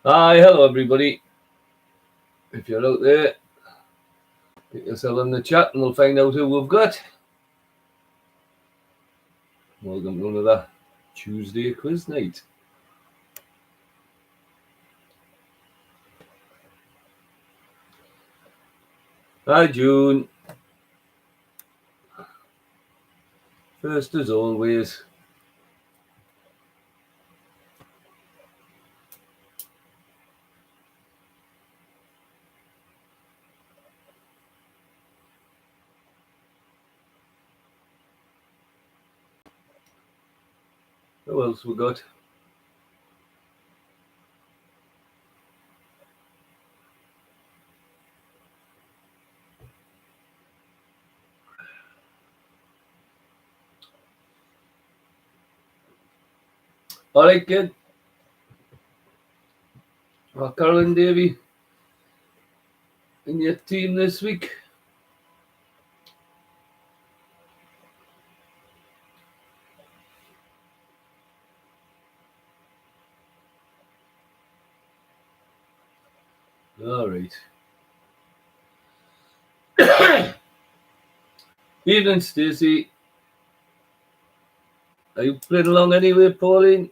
Hi, hello everybody. If you're out there, get yourself in the chat and we'll find out who we've got. Welcome to another Tuesday quiz night. Hi June. First as always. Who else we got? Alright kid. Carolyn Davey in your team this week. Alright. Evening Stacey. Are you playing along anyway, Pauline?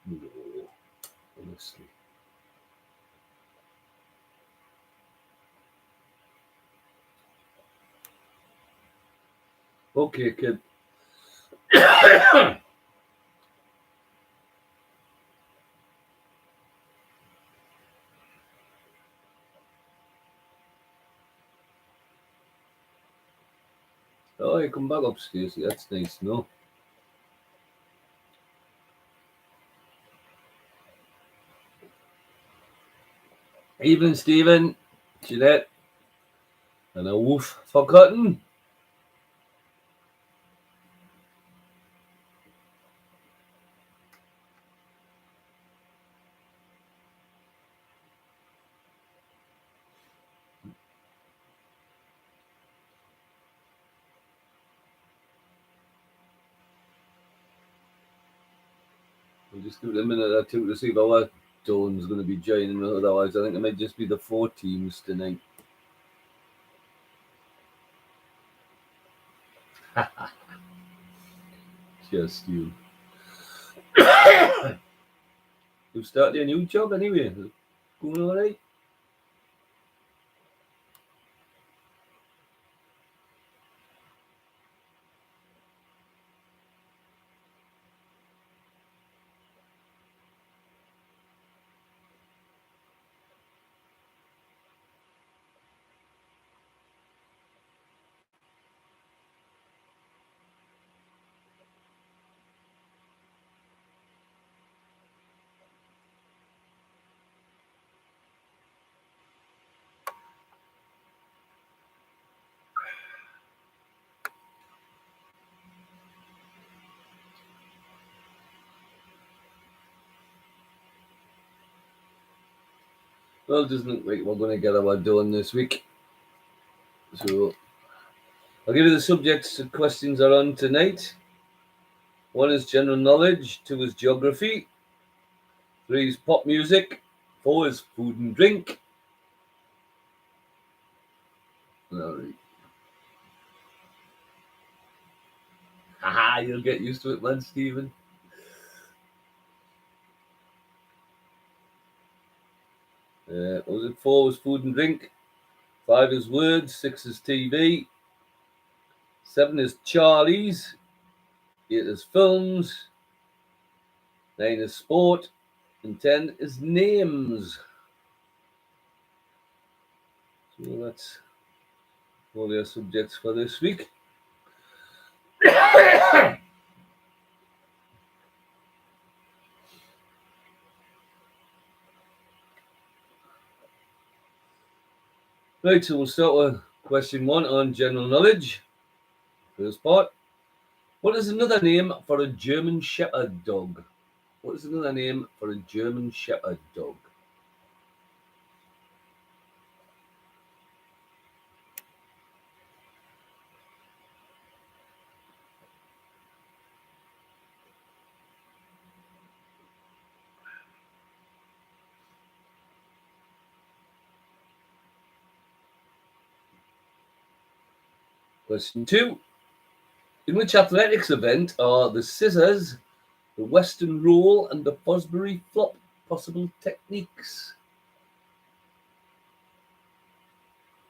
No, honestly. Okay, kid. Oh, you come back up, Stacey. That's nice, no? Evening, Stephen. Jeanette. And a woof for cotton. We'll just give it a minute or two to see if our Dawn's going to be joining. Otherwise, I think it might just be the 4 teams tonight. Just you. You started a new job anyway. Going all right? Well, it doesn't look like we're going to get our Dawn this week. So, I'll give you the subjects the questions are on tonight. 1 is general knowledge, 2 is geography, 3 is pop music, 4 is food and drink. All right. Haha, you'll get used to it, man, Stephen. What was it? 4 was food and drink, 5 is words, 6 is TV, 7 is Charlie's, 8 is films, 9 is sport, and 10 is names. So that's all your subjects for this week. Right, so we'll start with question 1 on general knowledge. First part. What is another name for a German Shepherd dog? What is another name for a German Shepherd dog? Question 2. In which athletics event are the scissors, the Western roll, and the Fosbury flop possible techniques?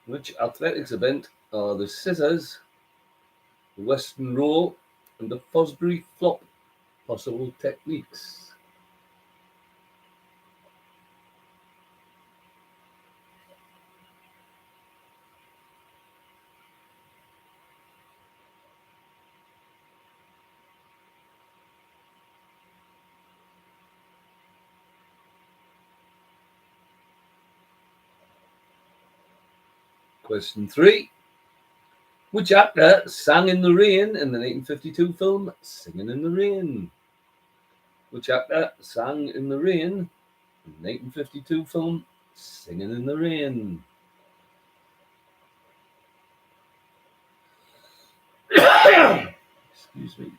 Which athletics event are the scissors, the Western roll, and the Fosbury flop possible techniques? Question 3. Which actor sang in the rain in the 1952 film Singing in the Rain? Which actor sang in the rain in the 1952 film Singing in the Rain? Excuse me.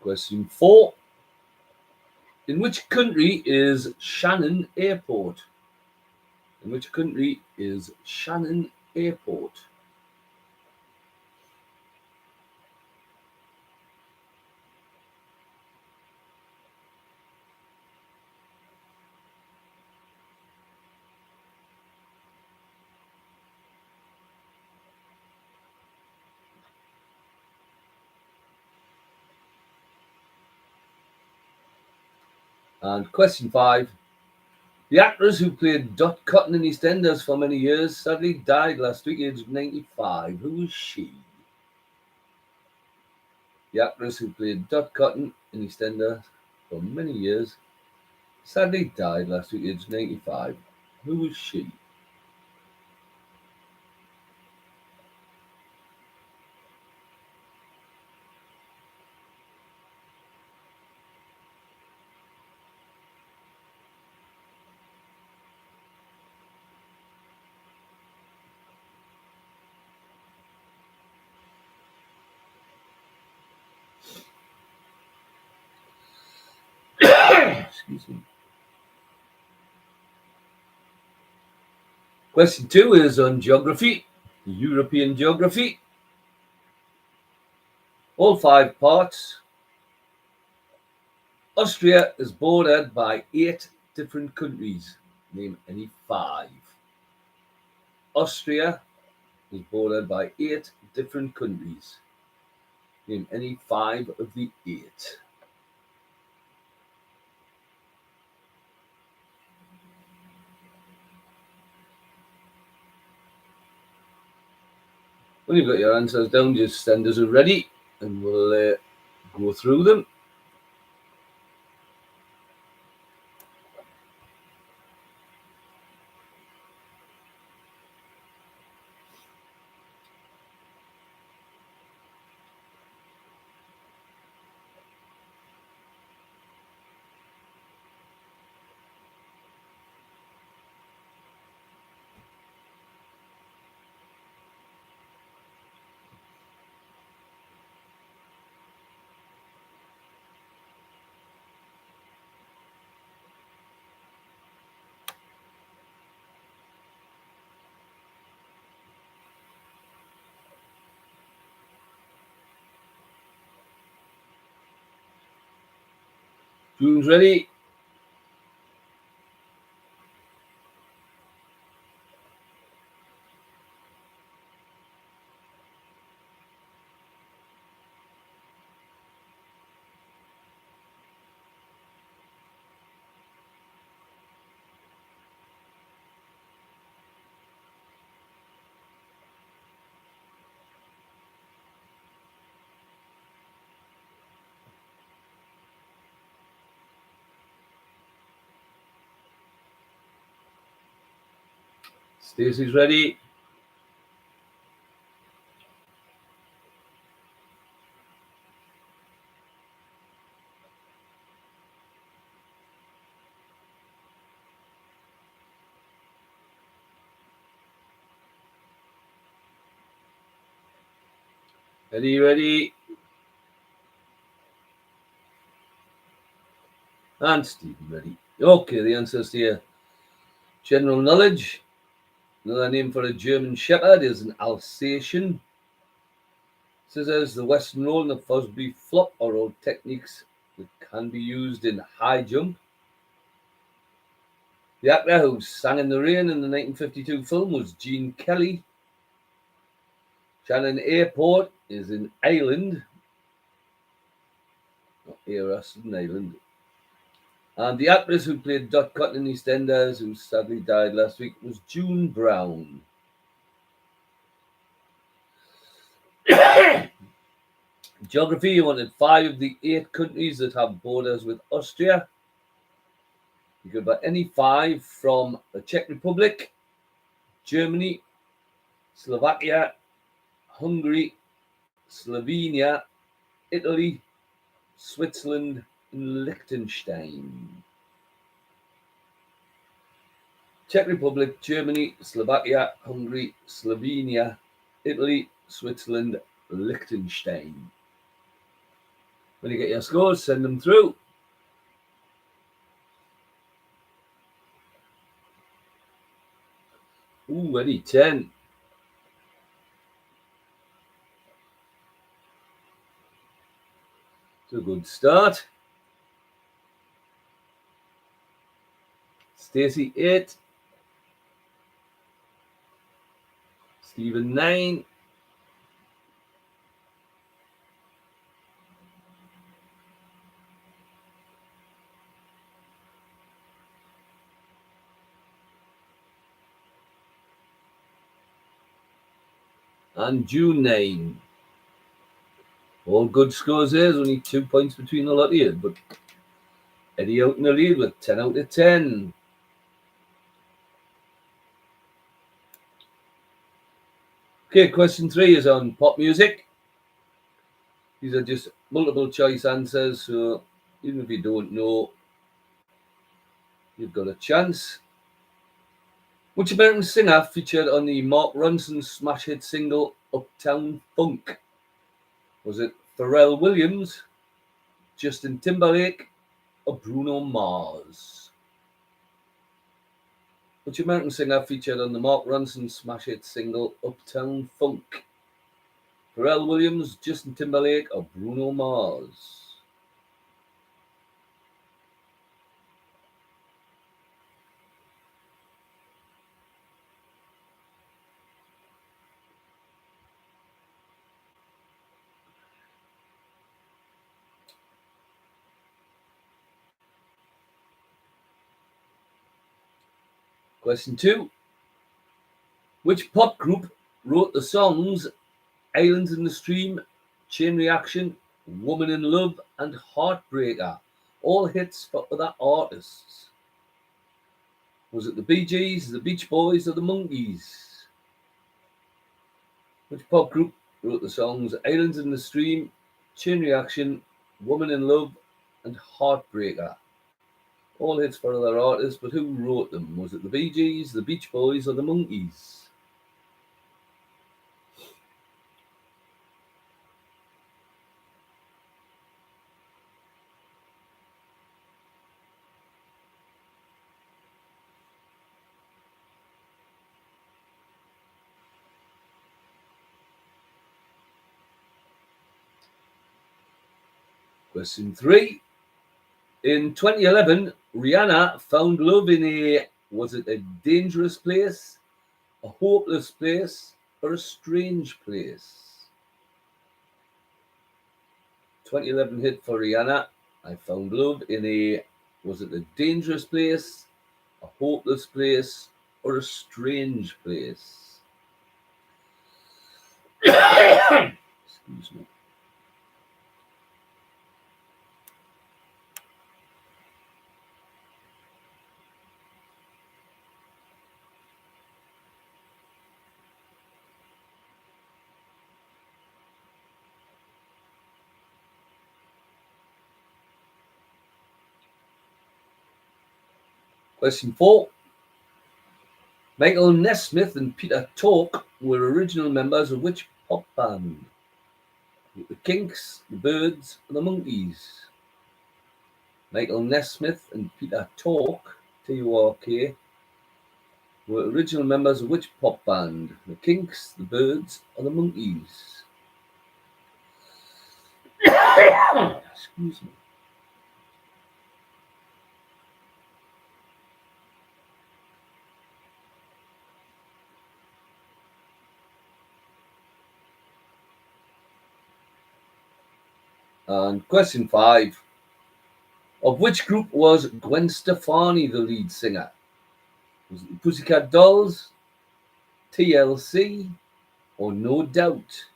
Question 4. In which country is Shannon Airport? In which country is Shannon Airport? And question 5. The actress who played Dot Cotton in EastEnders for many years sadly died last week, aged 95. Who was she? The actress who played Dot Cotton in EastEnders for many years sadly died last week, aged 95. Who was she? Excuse me. Question 2 is on geography, European geography. All 5 parts. Austria is bordered by 8 different countries. Name any 5. Austria is bordered by 8 different countries. Name any 5 of the 8. When you've got your answers down, just send us a ready and we'll go through them. June's ready. Stacey's ready. Eddie, ready? And Stephen, ready. Okay, the answers here. General knowledge. Another name for a German Shepherd is an Alsatian. Scissors, the Western roll and the Fosbury flop are all techniques that can be used in high jump. The actor who sang in the rain in the 1952 film was Gene Kelly. Shannon Airport is in Ireland. Not Eros, in Ireland. And the actress who played Dot Cotton in EastEnders, who sadly died last week, was June Brown. Geography, you wanted 5 of the 8 countries that have borders with Austria. You could buy any 5 from the Czech Republic, Germany, Slovakia, Hungary, Slovenia, Italy, Switzerland, and Liechtenstein. Czech Republic, Germany, Slovakia, Hungary, Slovenia, Italy, Switzerland, Liechtenstein. When you get your scores, send them through. Ooh, Eddie, 10. It's a good start. Stacey, 8. Stephen, 9. And June, 9. All good scores there. There's only 2 points between the lot of you, but Eddie out in the lead with 10 out of 10. Okay, question 3 is on pop music. These are just multiple choice answers, so even if you don't know, you've got a chance. Which American singer featured on the Mark Ronson smash hit single Uptown Funk? Was it Pharrell Williams, Justin Timberlake, or Bruno Mars? Which American singer featured on the Mark Ronson smash hit single Uptown Funk? Pharrell Williams, Justin Timberlake, or Bruno Mars? Question 2. Which pop group wrote the songs Islands in the Stream, Chain Reaction, Woman in Love, and Heartbreaker? All hits for other artists. Was it the Bee Gees, the Beach Boys, or the Monkees? Which pop group wrote the songs Islands in the Stream, Chain Reaction, Woman in Love, and Heartbreaker? All hits for other artists, but who wrote them? Was it the Bee Gees, the Beach Boys, or the Monkees? Question 3. In 2011, Rihanna found love in was it a dangerous place, a hopeless place, or a strange place? 2011 hit for Rihanna. I found love in was it a dangerous place, a hopeless place, or a strange place? Excuse me. Question 4. Michael Nesmith and Peter Tork were original members of which pop band? The Kinks, the Byrds, and the Monkees. Michael Nesmith and Peter Tork, T-O-R-K, were original members of which pop band? The Kinks, the Byrds, or the Monkees? Excuse me. And question 5. Of which group was Gwen Stefani the lead singer? Was it the Pussycat Dolls, TLC, or No Doubt?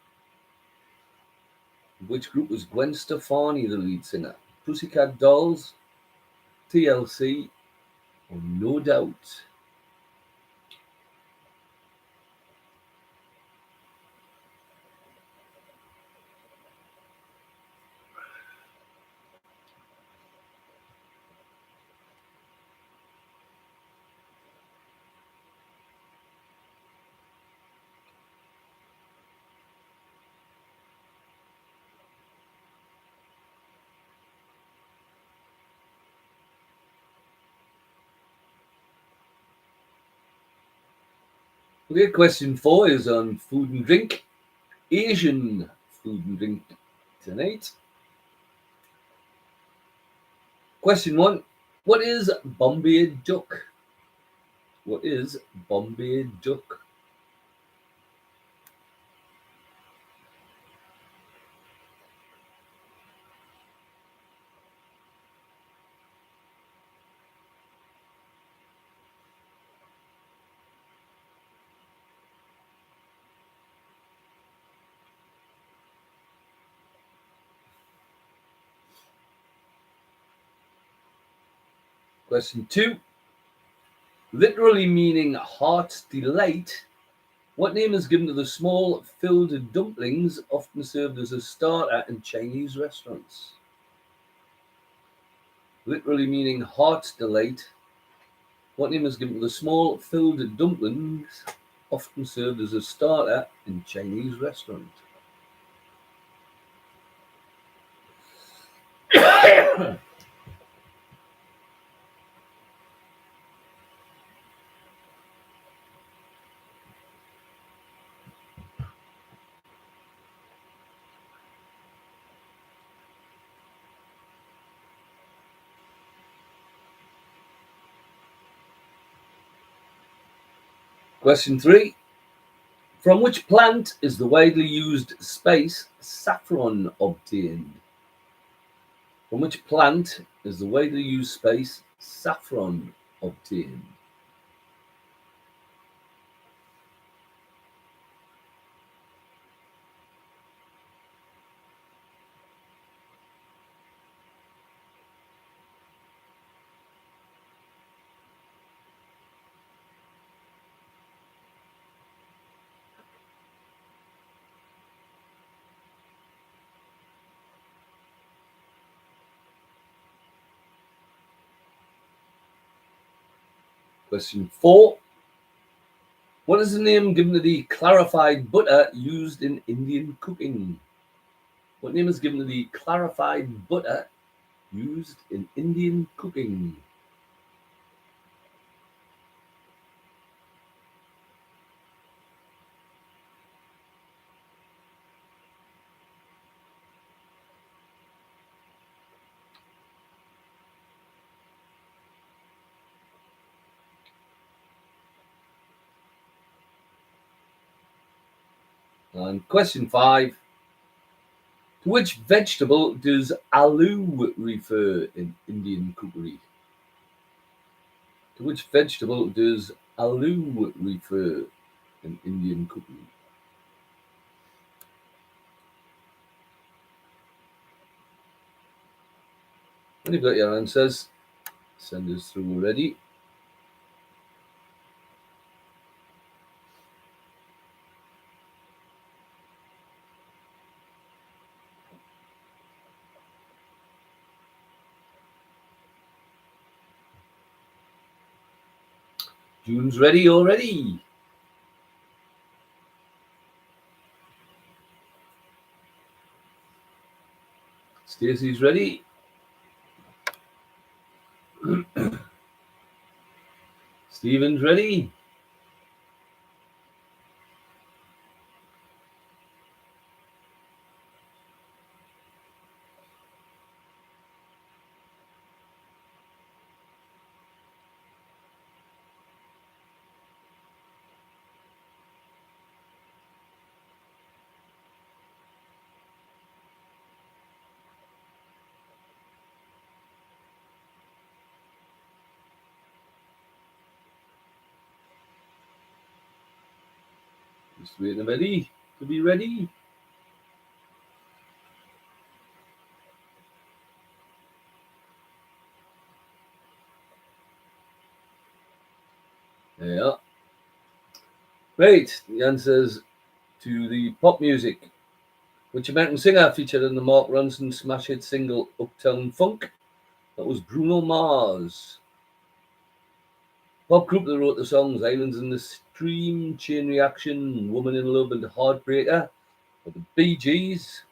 Which group was Gwen Stefani the lead singer? Pussycat Dolls, TLC, or No Doubt? Okay, question 4 is on food and drink. Asian food and drink tonight. Question 1. What is Bombay duck? What is Bombay duck? Question 2. Literally meaning heart's delight, what name is given to the small filled dumplings often served as a starter in Chinese restaurants? Literally meaning heart's delight, what name is given to the small filled dumplings often served as a starter in Chinese restaurants? Question 3. From which plant is the widely used spice saffron obtained? From which plant is the widely used spice saffron obtained? Question 4. What is the name given to the clarified butter used in Indian cooking? What name is given to the clarified butter used in Indian cooking? And question 5. To which vegetable does aloo refer in Indian cookery? To which vegetable does aloo refer in Indian cookery? When you've got your answers, send us through already. June's ready already. Stacey's ready. Stephen's ready. Just waiting ready to be ready. Yeah. Right. The answers to the pop music. Which American singer featured in the Mark Ronson smash hit single Uptown Funk? That was Bruno Mars. Pop group that wrote the songs Islands in the Stream, Chain Reaction, Woman in Love, and Heartbreaker were the Bee Gees.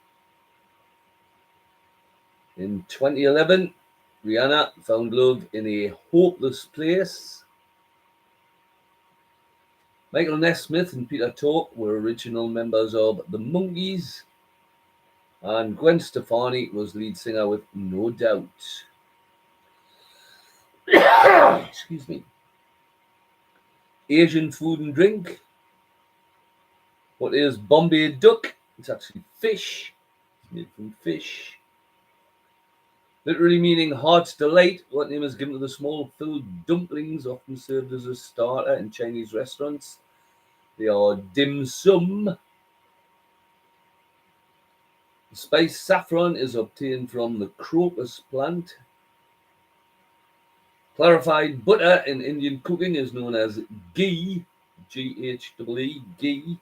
In 2011, Rihanna found love in a hopeless place. Michael Nesmith and Peter Tork were original members of the Monkees. And Gwen Stefani was lead singer with No Doubt. Excuse me. Asian food and drink. What is Bombay duck? It's actually fish. It's made from fish. Literally meaning heart's delight. What name is given to the small filled dumplings often served as a starter in Chinese restaurants? They are dim sum. The spice saffron is obtained from the crocus plant. Clarified butter in Indian cooking is known as ghee, G-H-E-E, ghee.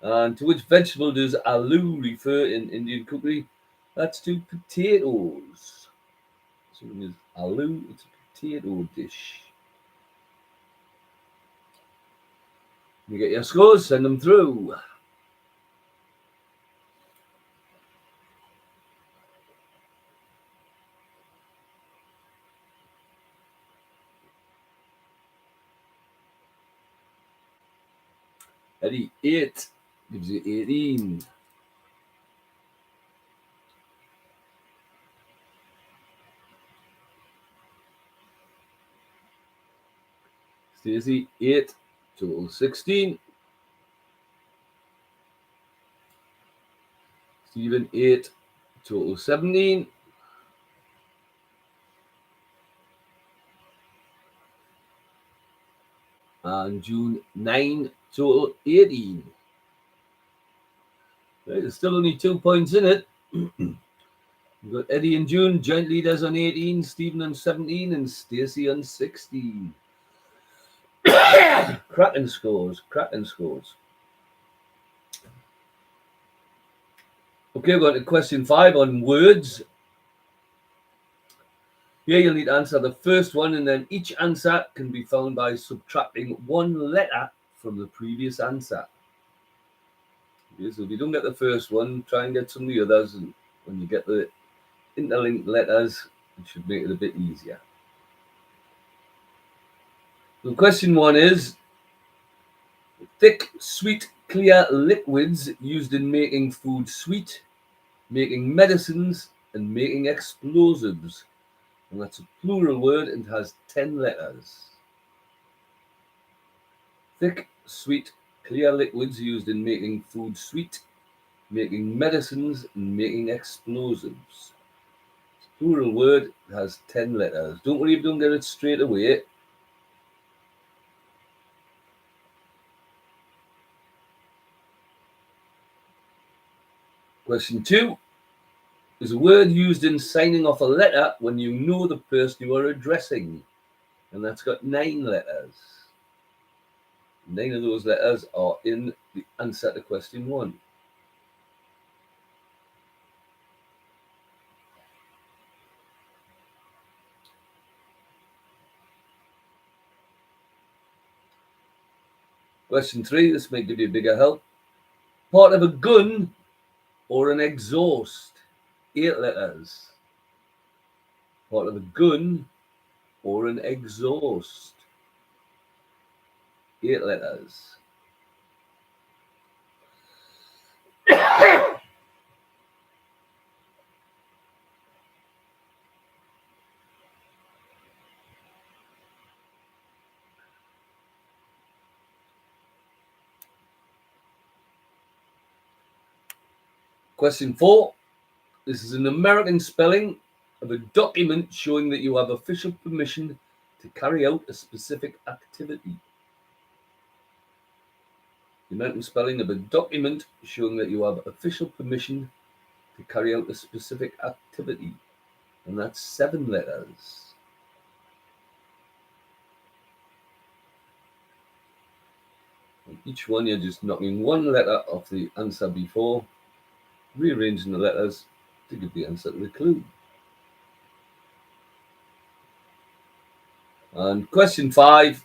And to which vegetable does aloo refer in Indian cookery? That's to potatoes. So it is aloo, it's a potato dish. You get your scores, send them through. Eddie, 8 gives you 18. Stacey, 8, total 16. Stephen, 8, total 17. And June, 9, total 18. Right, there's still only 2 points in it. We've got Eddie and June, joint leaders on 18, Stephen on 17, and Stacey on 16. Cracking scores, cracking scores. Okay, we've got to question 5 on words. Here you'll need to answer the first one, and then each answer can be found by subtracting 1 letter from the previous answer. Okay, so if you don't get the first one, try and get some of the others, and when you get the interlinked letters, it should make it a bit easier. So question 1 is, thick, sweet, clear liquids used in making food sweet, making medicines, and making explosives. And that's a plural word and has 10 letters. Thick, sweet, clear liquids used in making food sweet, making medicines, and making explosives. It's a plural word has 10 letters. Don't worry if you don't get it straight away. Question 2 is a word used in signing off a letter when you know the person you are addressing. And that's got 9 letters. 9 of those letters are in the answer to question 1. Question 3, this may give you a bigger help. Part of a gun or an exhaust? 8 letters. Part of a gun or an exhaust? 8 letters. Question 4. This is an American spelling of a document showing that you have official permission to carry out a specific activity. The American spelling of a document showing that you have official permission to carry out a specific activity. And that's 7 letters. And each one you're just knocking one letter off the answer before, rearranging the letters to give the answer to the clue. And question 5.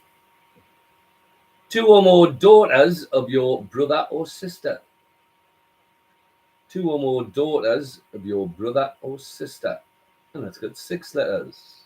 2 or more daughters of your brother or sister. 2 or more daughters of your brother or sister. And that's got 6 letters.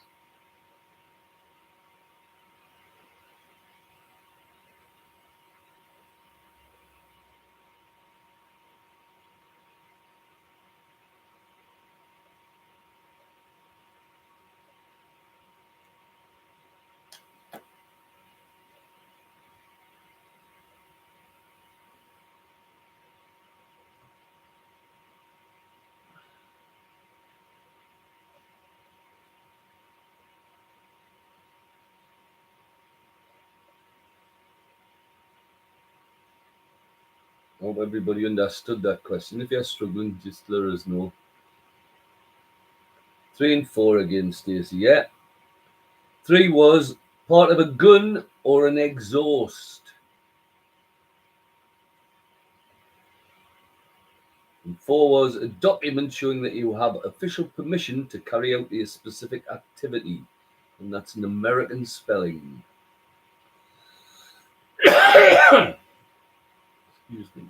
I hope everybody understood that question. If you're struggling, just let us know. 3 and 4 again, Stacey. Yeah. 3 was part of a gun or an exhaust. And 4 was a document showing that you have official permission to carry out a specific activity. And that's an American spelling. Excuse me.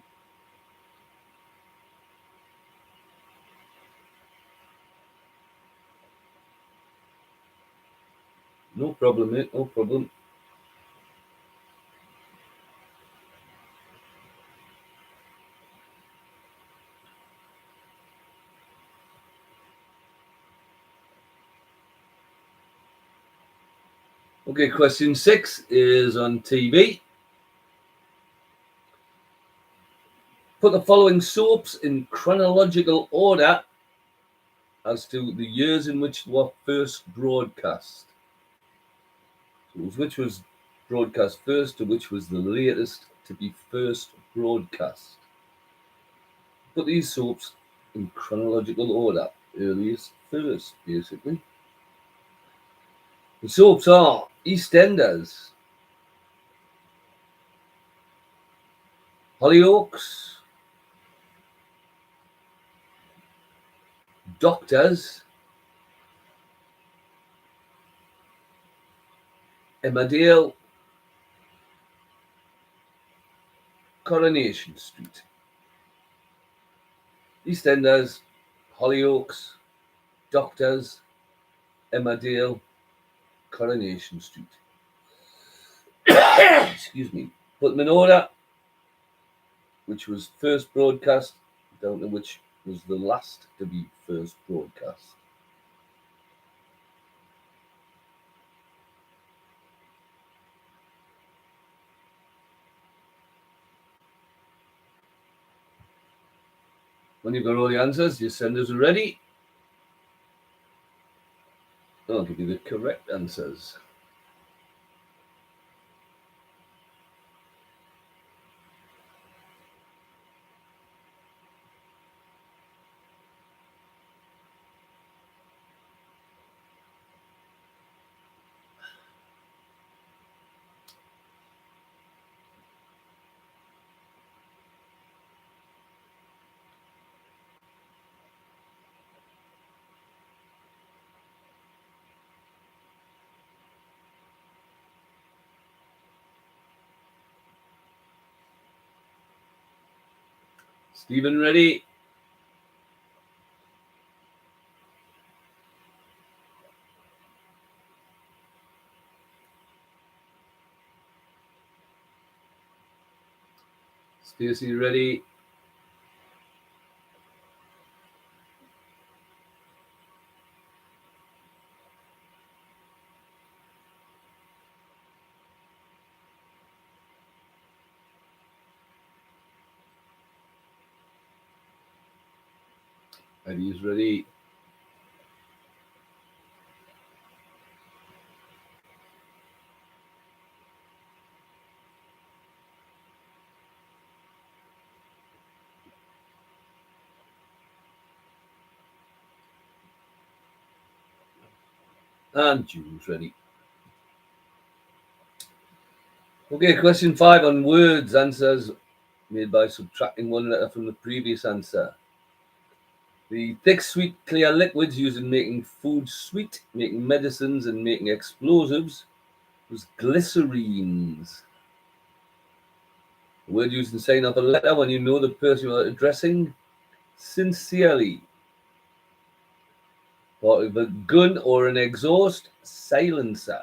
No problem, mate. No problem. Okay, question 6 is on TV. Put the following soaps in chronological order as to the years in which they were first broadcast. So it was which was broadcast first to which was the latest to be first broadcast. Put these soaps in chronological order, earliest first, basically. The soaps are EastEnders, Hollyoaks, Doctors, Emmerdale, Coronation Street. EastEnders, Hollyoaks, Doctors, Emmerdale, Coronation Street. Excuse me. Put them in order, which was first broadcast, down to which was the last to be first broadcast. When you've got all the answers, your senders are ready. I'll give you the correct answers. Stephen, ready? Stacey, ready? Eddie's ready. And June's ready. Okay, question 5 on words. Answers made by subtracting one letter from the previous answer. The thick, sweet, clear liquids used in making food sweet, making medicines, and making explosives was glycerines. The word used in saying off a letter when you know the person you are addressing sincerely. Part of a gun or an exhaust, silencer.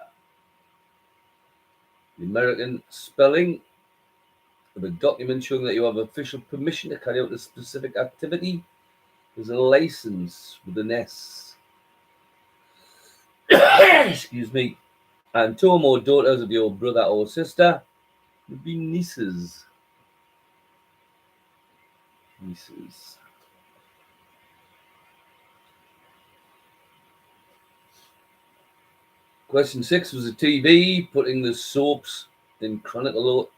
The American spelling of a document showing that you have official permission to carry out a specific activity is a license with an S. Excuse me. And two or more daughters of your brother or sister would be nieces. Nieces. Question 6 was a TV, putting the soaps in chronological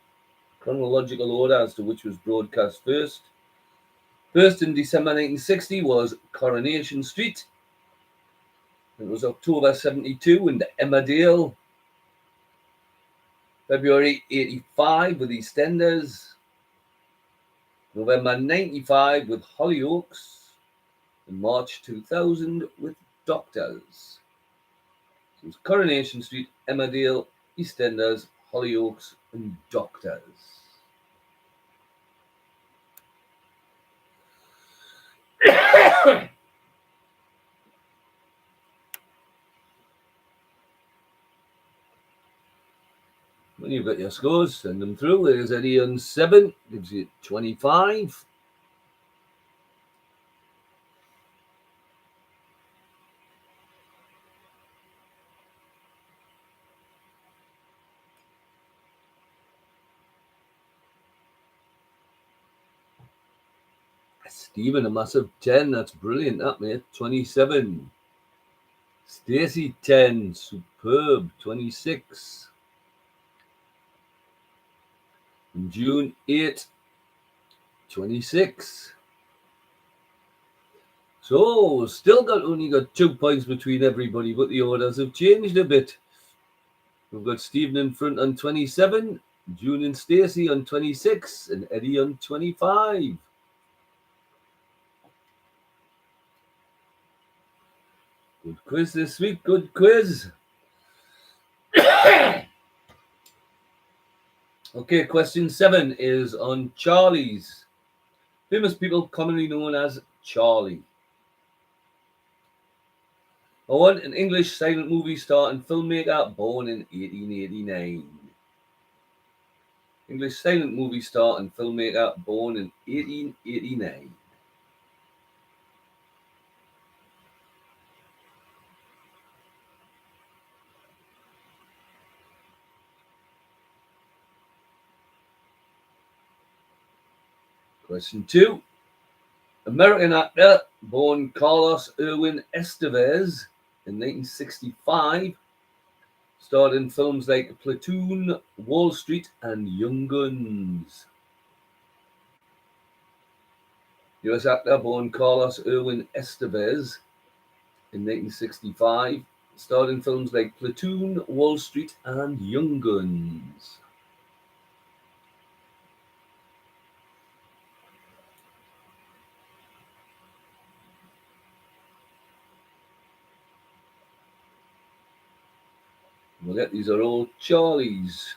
order as to which was broadcast first. First in December 1960 was Coronation Street. It was October 72 in Emmerdale. February 85 with EastEnders. November 95 with Hollyoaks. And March 2000 with Doctors. So it was Coronation Street, Emmerdale, EastEnders, Hollyoaks, and Doctors. When you've got your scores, send them through. There's Eddie on 7, gives you 25. Stephen, a massive 10. That's brilliant, that mate. 27. Stacey, 10. Superb. 26. And June, 8. 26. So, still only got 2 points between everybody, but the orders have changed a bit. We've got Stephen in front on 27, June and Stacey on 26, and Eddie on 25. Good quiz this week, good quiz. Okay, question 7 is on Charlies. Famous people commonly known as Charlie. 1. An English silent movie star and filmmaker born in 1889. English silent movie star and filmmaker born in 1889. Question 2. American actor born Carlos Irwin Estevez in 1965. Starred in films like Platoon, Wall Street, and Young Guns. US actor born Carlos Irwin Estevez in 1965. Starred in films like Platoon, Wall Street, and Young Guns. Well, these are all Charlies.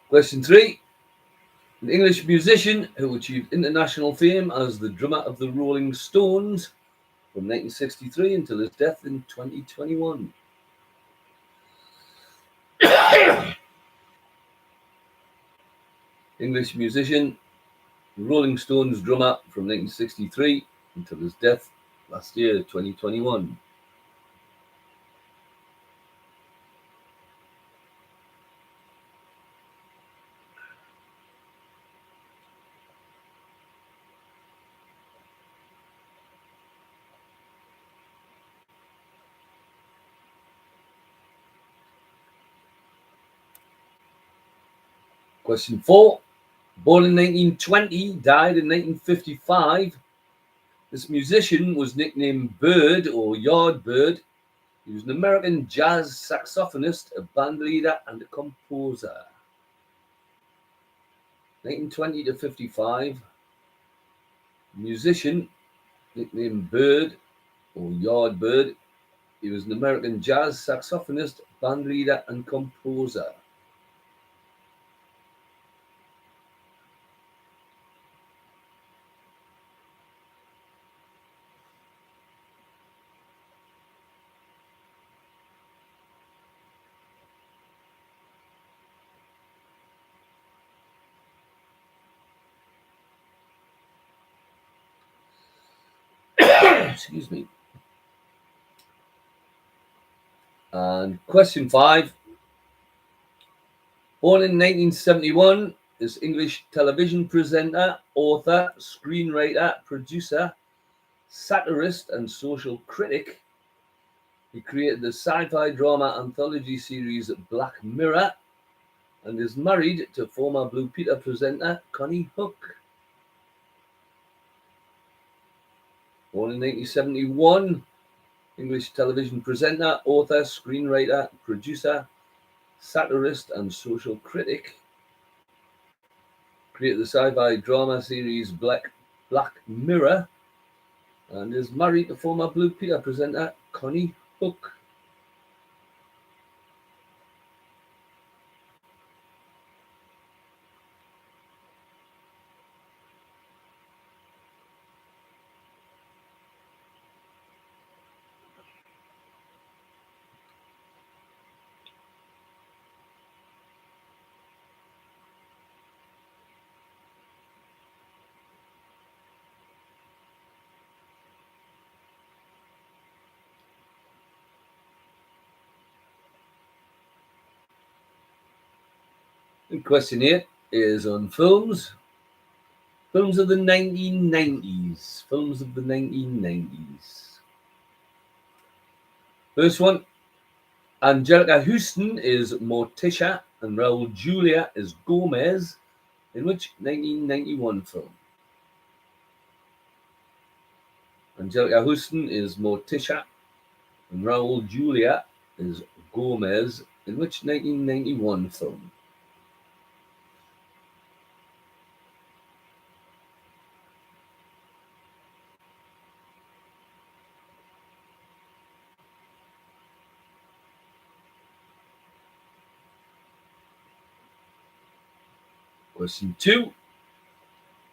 Question 3. An English musician who achieved international fame as the drummer of the Rolling Stones from 1963 until his death in 2021. English musician, Rolling Stones drummer from 1963 until his death last year, 2021. Question 4. Born in 1920, died in 1955. This musician was nicknamed Bird or Yardbird. He was an American jazz saxophonist, a band leader, and a composer. 1920 to 55, musician, nicknamed Bird or Yardbird. He was an American jazz saxophonist, band leader, and composer. Excuse me. And question 5. Born in 1971, is English television presenter, author, screenwriter, producer, satirist, and social critic. He created the sci-fi drama anthology series Black Mirror and is married to former Blue Peter presenter Connie Hook. Born in 1971, English television presenter, author, screenwriter, producer, satirist, and social critic. Created the sci-fi drama series Black Mirror and is married to former Blue Peter presenter Connie Hook. And question 8 is on films. Films of the 1990s. Films of the 1990s. First one, Angelica Houston is Morticia and Raul Julia is Gomez. In which 1991 film? Angelica Houston is Morticia and Raul Julia is Gomez. In which 1991 film? Question 2.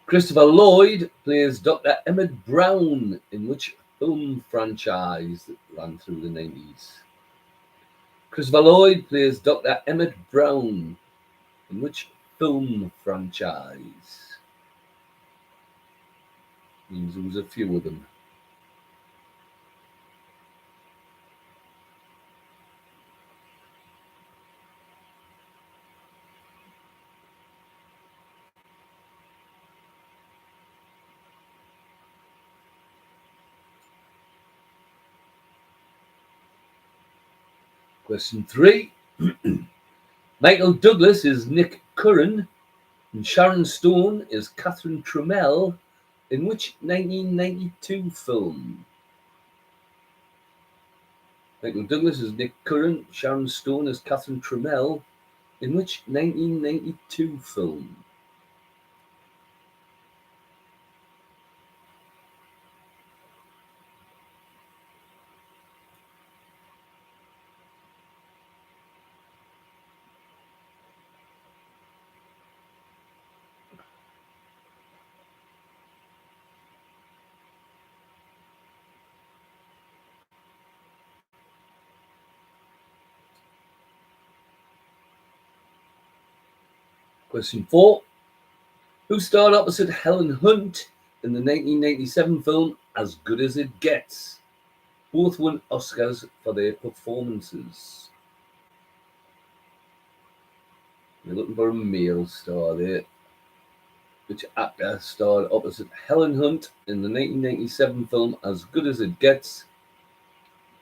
Christopher Lloyd plays Dr. Emmett Brown in which film franchise that ran through the 90s? Christopher Lloyd plays Dr. Emmett Brown in which film franchise? Means there was a few of them. Question 3. Michael Douglas is Nick Curran and Sharon Stone is Catherine Trammell in which 1992 film? Michael Douglas is Nick Curran, Sharon Stone is Catherine Trammell in which 1992 film? Question 4. Who starred opposite Helen Hunt in the 1997 film As Good as It Gets? Both won Oscars for their performances. You're looking for a male star there. Which actor starred opposite Helen Hunt in the 1997 film As Good as It Gets?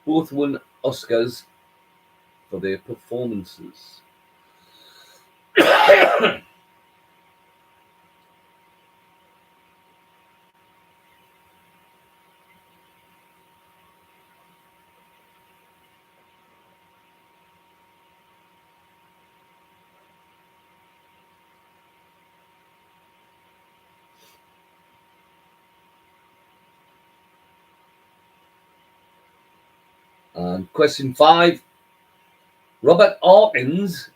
Both won Oscars for their performances. And question 5. Robert Hawkins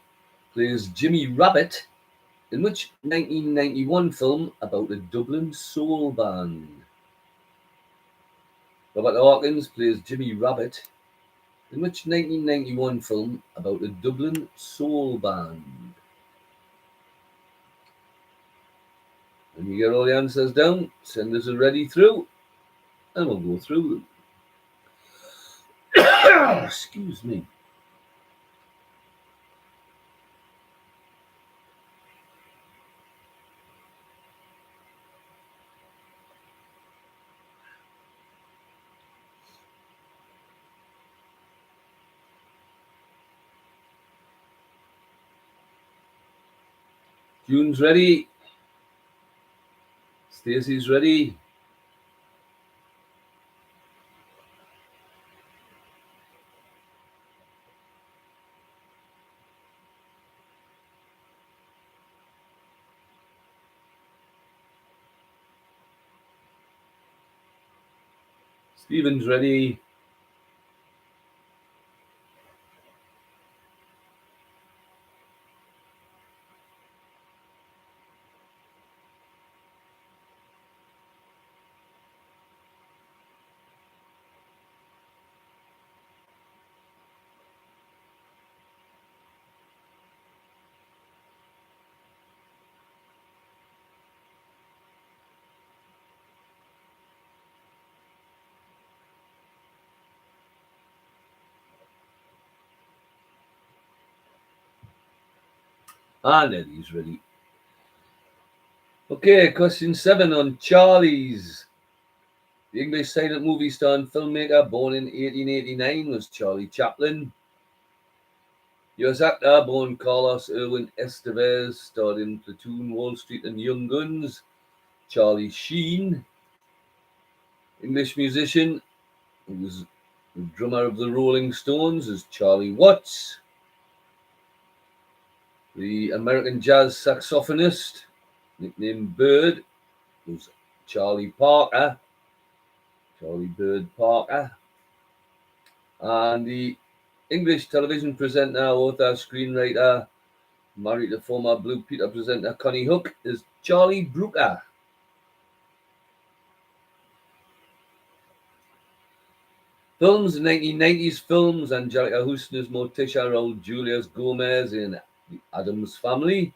plays Jimmy Rabbit in which 1991 film about a Dublin soul band? Robert Hawkins plays Jimmy Rabbit in which 1991 film about a Dublin soul band? When you get all the answers down, send us a ready through, and we'll go through them. Excuse me. June's ready. Stacey's ready. Stephen's ready. And Eddie's ready. Okay, question 7 on Charlie's. The English silent movie star and filmmaker born in 1889 was Charlie Chaplin. US actor born Carlos Irwin Estevez starred in Platoon, Wall Street and Young Guns, Charlie Sheen. English musician who was the drummer of the Rolling Stones is Charlie Watts. The American jazz saxophonist, nicknamed Bird, was Charlie Parker. Charlie Bird Parker. And the English television presenter, author, screenwriter, married to former Blue Peter presenter Connie Hook, is Charlie Brooker. Films, 1990s films, Angelica Houston as Morticia, Raul Julius Gomez in The Addams Family.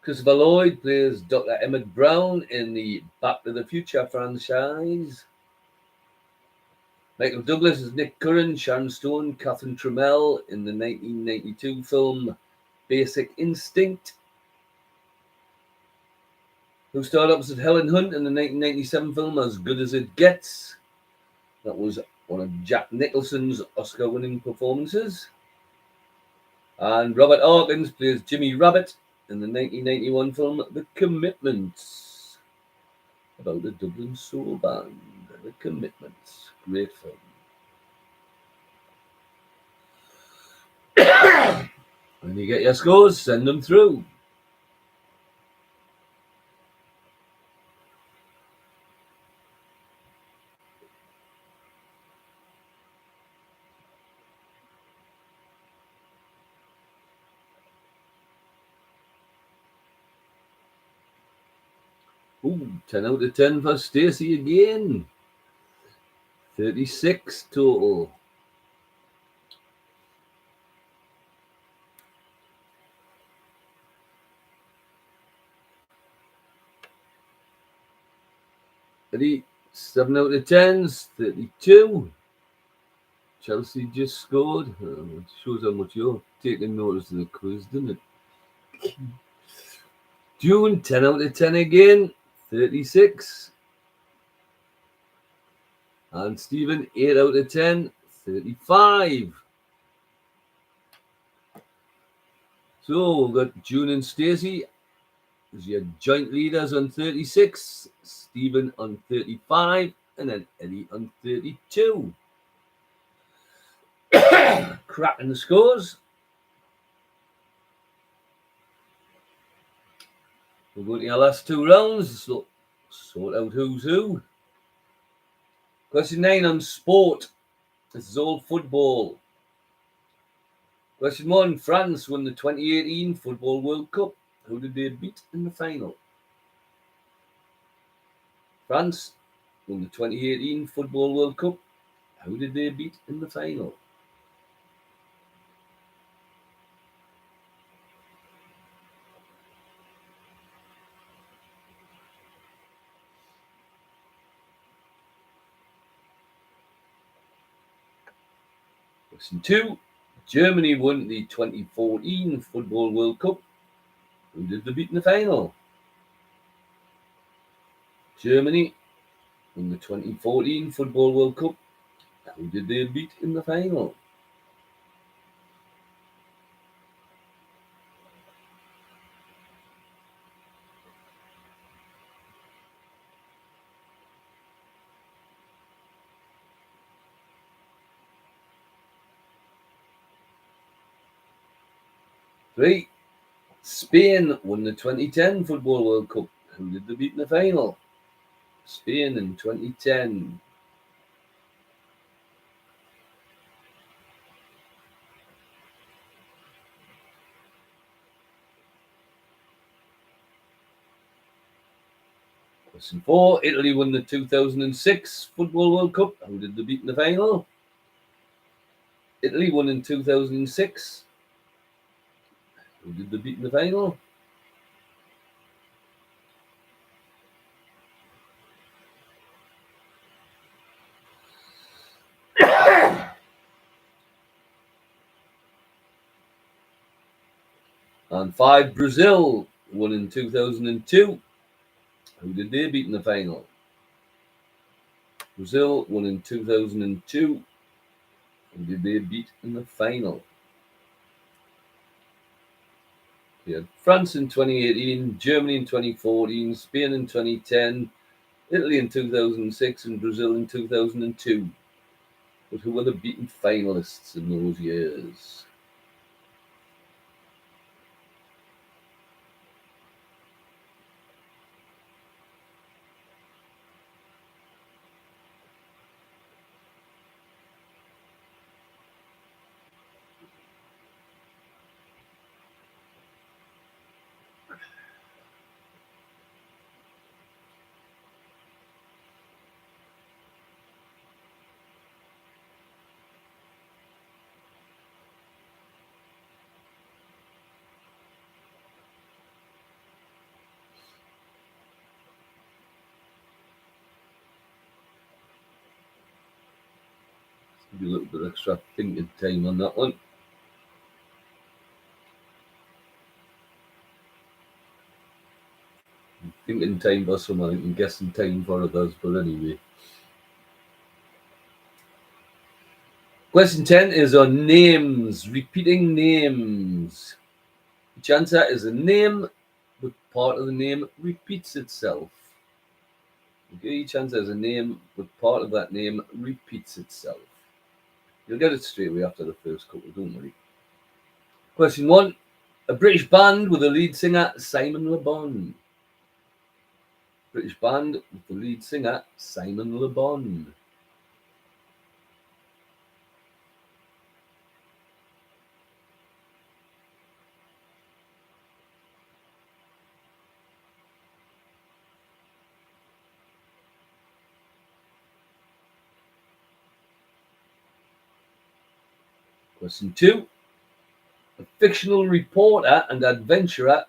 Christopher Lloyd plays Dr. Emmett Brown in the Back to the Future franchise. Michael Douglas is Nick Curran, Sharon Stone, Catherine Trammell in the 1992 film Basic Instinct. Who starred opposite Helen Hunt in the 1997 film As Good as It Gets? That was one of Jack Nicholson's Oscar-winning performances. And Robert Hawkins plays Jimmy Rabbit in the 1991 film The Commitments, about the Dublin soul band. The Commitments, great film. When you get your scores, send them through. Ooh, 10 out of 10 for Stacey again. 36 total. Eddie, 7 out of 10's, 32. Chelsea just scored. It shows how much you're taking notice of the quiz, doesn't it? June, 10 out of 10 again, 36. And Stephen, 8 out of 10, 35. So we've got June and Stacey as your joint leaders on 36, Stephen on 35, and then Eddie on 32. Cracking the scores. We're going to our last two rounds, so sort out who's who. Question 9 on sport. This is all football. Question 1. France won the 2018 Football World Cup. Who did they beat in the final? France won the 2018 Football World Cup. Who did they beat in the final? Question 2. Germany won the 2014 Football World Cup. Who did they beat in the final? Germany won the 2014 Football World Cup. Who did they beat in the final? Three. Spain won the 2010 Football World Cup. Who did they beat in the final? Spain in 2010. Question 4. Italy won the 2006 Football World Cup. Who did they beat in the final? Italy won in 2006. Who did they beat in the final? And 5. Brazil won in 2002. Who did they beat in the final? Brazil won in 2002. Who did they beat in the final? We had France in 2018, Germany in 2014, Spain in 2010, Italy in 2006, and Brazil in 2002. But who were the beaten finalists in those years? Give you a little bit extra thinking time on that one. Thinking time for some, I think, guessing time for others, but anyway. Question 10 is on names, repeating names. Each answer is a name, but part of the name repeats itself. Okay, each answer is a name, but part of that name repeats itself. You'll get it straight away after the first couple, don't worry. Question 1. A British band with the lead singer Simon Le Bon. British band with the lead singer Simon Le Bon. Question 2. A fictional reporter and adventurer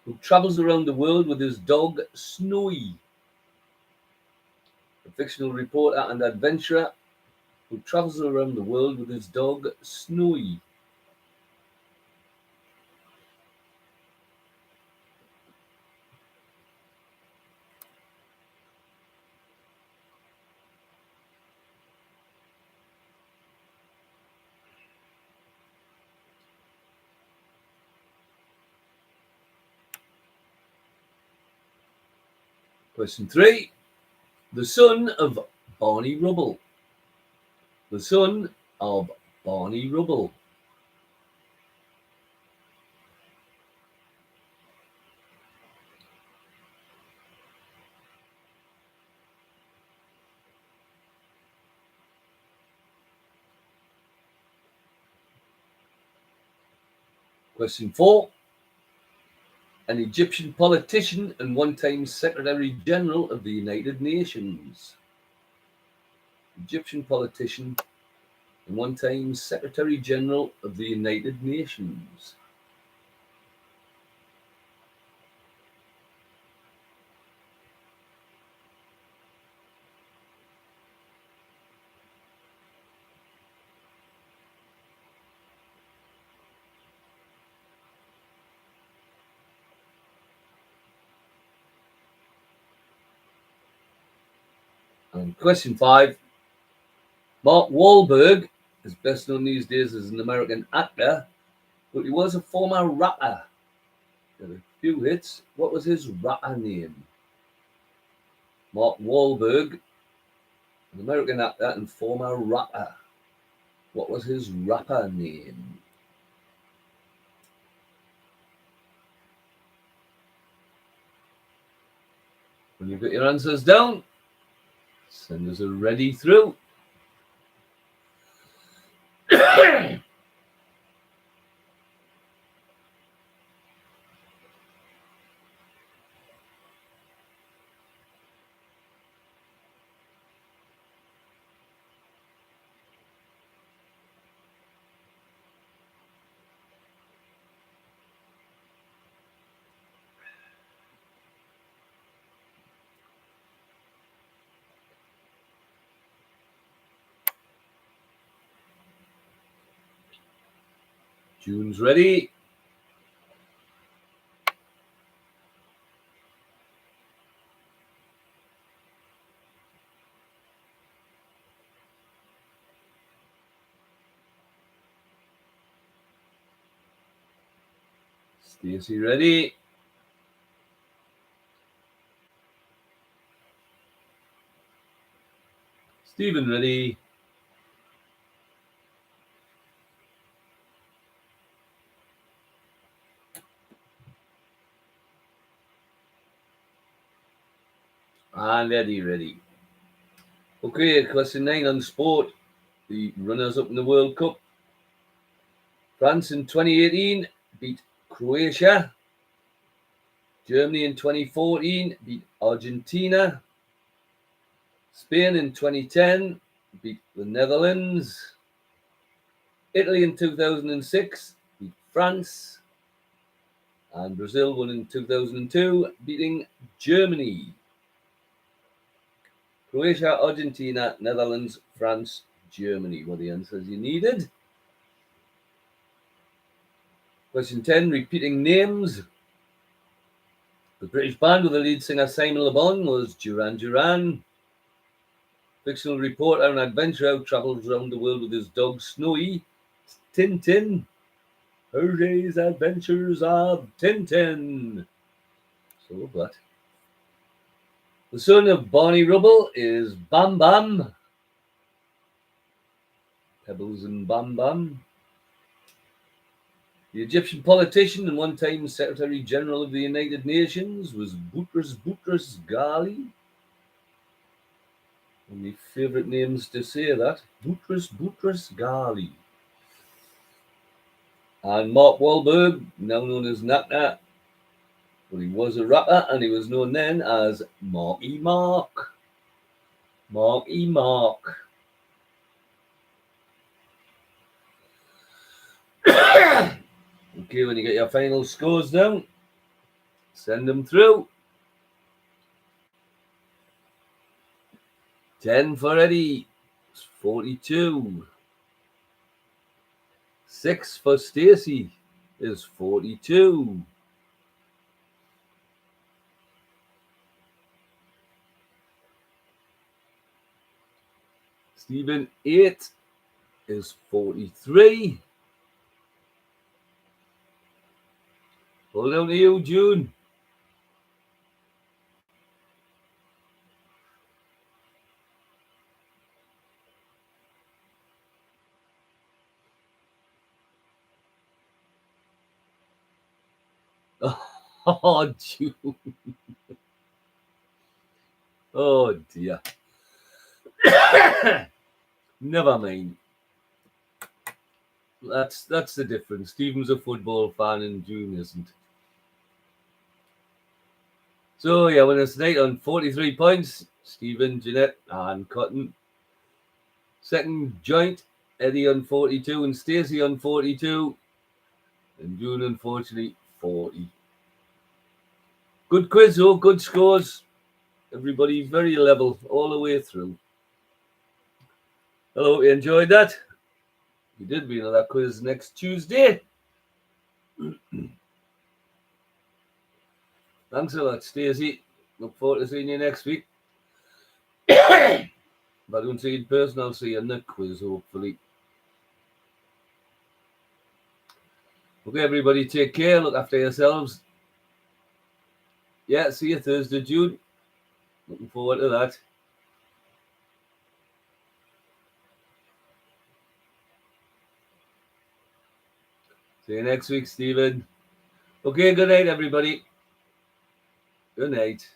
who travels around the world with his dog Snowy. A fictional reporter and adventurer who travels around the world with his dog, Snowy. Question 3. The son of Barney Rubble. The son of Barney Rubble. Question 4. An Egyptian politician and one-time Secretary General of the United Nations. Egyptian politician and one-time Secretary General of the United Nations. And question 5. Mark Wahlberg is best known these days as an American actor, but he was a former rapper. He had a few hits. What was his rapper name? Mark Wahlberg, an American actor and former rapper. What was his rapper name? When you've got your answers down, send us a ready through. June's ready. Stacey ready. Stephen ready. And Eddie ready. Okay, question 9 on sport. The runners-up in the World Cup. France in 2018 beat Croatia. Germany in 2014 beat Argentina. Spain in 2010 beat the Netherlands. Italy in 2006 beat France. And Brazil won in 2002, beating Germany. Croatia, Argentina, Netherlands, France, Germany were the answers you needed. Question 10, repeating names. The British band with the lead singer Simon Le Bon was Duran Duran. Fictional reporter and adventurer who travels around the world with his dog Snowy, Tintin. Hergé's Adventures of Tintin. So what? The son of Barney Rubble is Bam Bam. Pebbles and Bam Bam. The Egyptian politician and one-time Secretary General of the United Nations was Boutros Ghali. One of my favourite names to say that. Boutros Ghali. And Mark Wahlberg, now known as Naka, but he was a rapper and he was known then as Marky Mark. Marky Mark. Okay, when you get your final scores down, send them through. 10 for Eddie. It's 42. 6 for Stacey is 42. Stephen, 8 is 43. Hold on to you, June. Oh, June. Oh, dear. Never mind. That's the difference. Stephen's a football fan and June isn't. So, yeah, winners tonight on 43 points. Stephen, Jeanette, and Cotton. Second joint, Eddie on 42 and Stacey on 42. And June, unfortunately, 40. Good quiz, though. Good scores. Everybody very level all the way through. Hello, you enjoyed that? We did be another quiz next Tuesday. Thanks a lot, Stacey. Look forward to seeing you next week. If I don't see you in person, I'll see you in the quiz, hopefully. Okay, everybody, take care. Look after yourselves. Yeah, see you Thursday, June. Looking forward to that. See you next week, Stephen. Okay, good night, everybody. Good night.